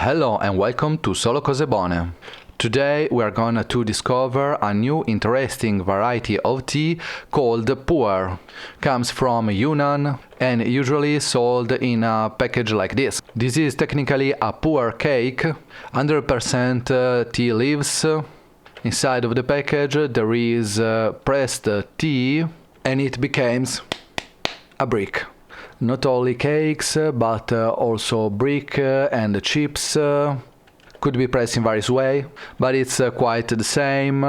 Hello and welcome to Solo Cose Buone. Today we are going to discover a new interesting variety of tea called pu'er. Comes from Yunnan and usually sold in a package like this. This is technically a pu'er cake, 100% tea leaves. Inside of the package there is pressed tea and it becomes a brick. Not only cakes, but also brick and chips. Could be pressed in various ways, but it's quite the same.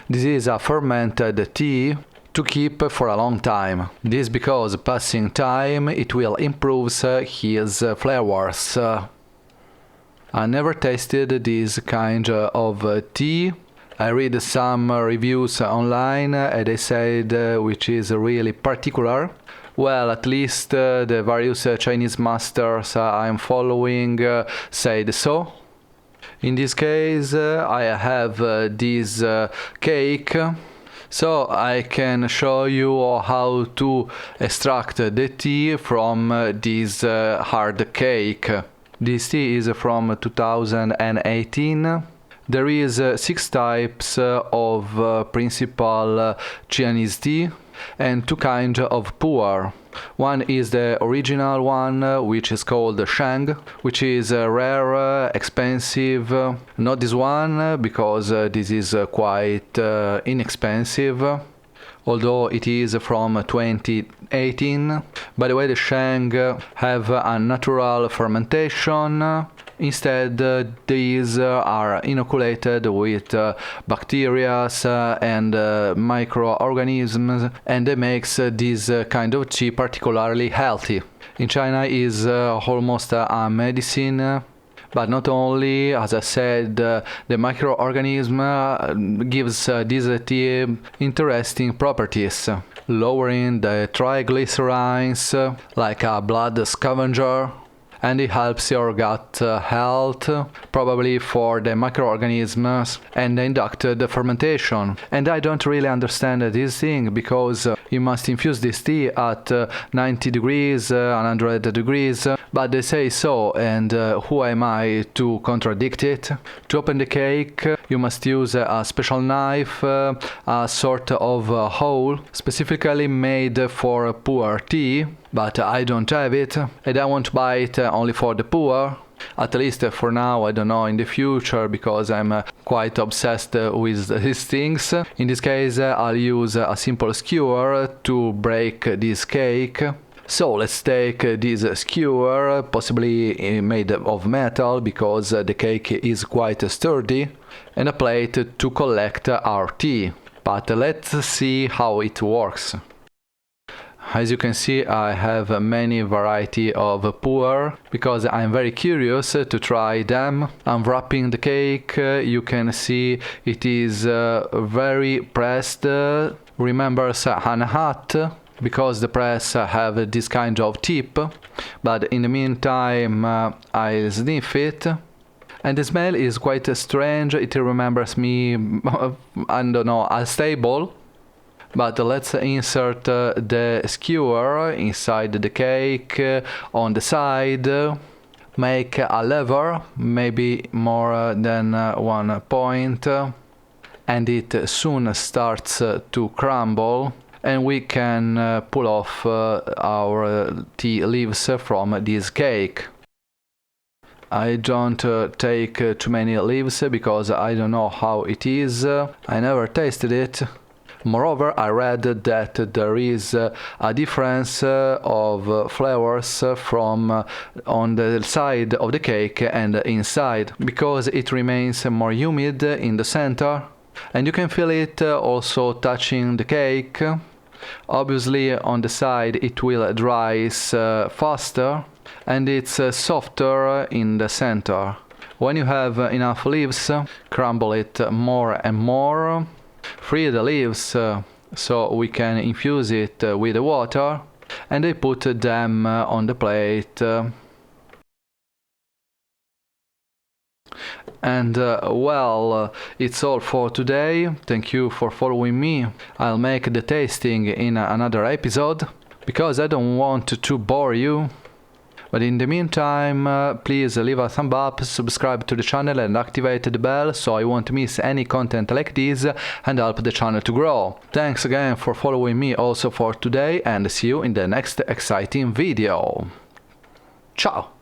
This is a fermented tea to keep for a long time. This because passing time it will improve his flavors. I never tasted this kind of tea. I read some reviews online and they said which is really particular. Well, at least the various Chinese masters I'm following said so. In this case, I have this cake, so I can show you how to extract the tea from this hard cake. This tea is from 2018. There is 6 types of principal Chinese tea and 2 kinds of pu'er. One is the original one, which is called Shang, which is rare, expensive. Not this one, because this is quite inexpensive, although it is from 2018. By the way, the Shang have a natural fermentation. Instead, these are inoculated with bacteria and microorganisms, and that makes this kind of tea particularly healthy. In China is almost a medicine. But not only, as I said, the microorganism gives this tea interesting properties, lowering the triglycerides like a blood scavenger, and it helps your gut health, probably for the microorganisms and the inducted fermentation. And I don't really understand this thing, because you must infuse this tea at 90 degrees, 100 degrees, but they say so, and who am I to contradict it? To open the cake, you must use a special knife, a sort of hole, specifically made for pu'er tea, but I don't have it, and I won't buy it only for the pu'er. At least for now, I don't know in the future, because I'm quite obsessed with these things. In this case, I'll use a simple skewer to break this cake. So let's take this skewer, possibly made of metal, because the cake is quite sturdy, and a plate to collect our tea. But let's see how it works. As you can see, I have many variety of pu'er, because I'm very curious to try them. Unwrapping the cake, you can see it is very pressed, remembers an hat, because the press have this kind of tip. But in the meantime, I sniff it. And the smell is quite strange. It remembers me, I don't know, unstable. But let's insert the skewer inside the cake on the side. Make a lever, maybe more than 1 point, and it soon starts to crumble, and we can pull off our tea leaves from this cake. I don't take too many leaves, because I don't know how it is. I never tasted it. Moreover, I read that there is a difference of flavors from on the side of the cake and inside, because it remains more humid in the center, and you can feel it also touching the cake. Obviously, on the side it will dry faster, and it's softer in the center. When you have enough leaves, crumble it more and more. Free the leaves so we can infuse it with the water, and I put them on the plate. And well, it's all for today. Thank you for following me. I'll make the tasting in another episode, because I don't want to bore you. But in the meantime, please leave a thumb up, subscribe to the channel and activate the bell so you won't miss any content like this and help the channel to grow. Thanks again for following me also for today, and see you in the next exciting video. Ciao!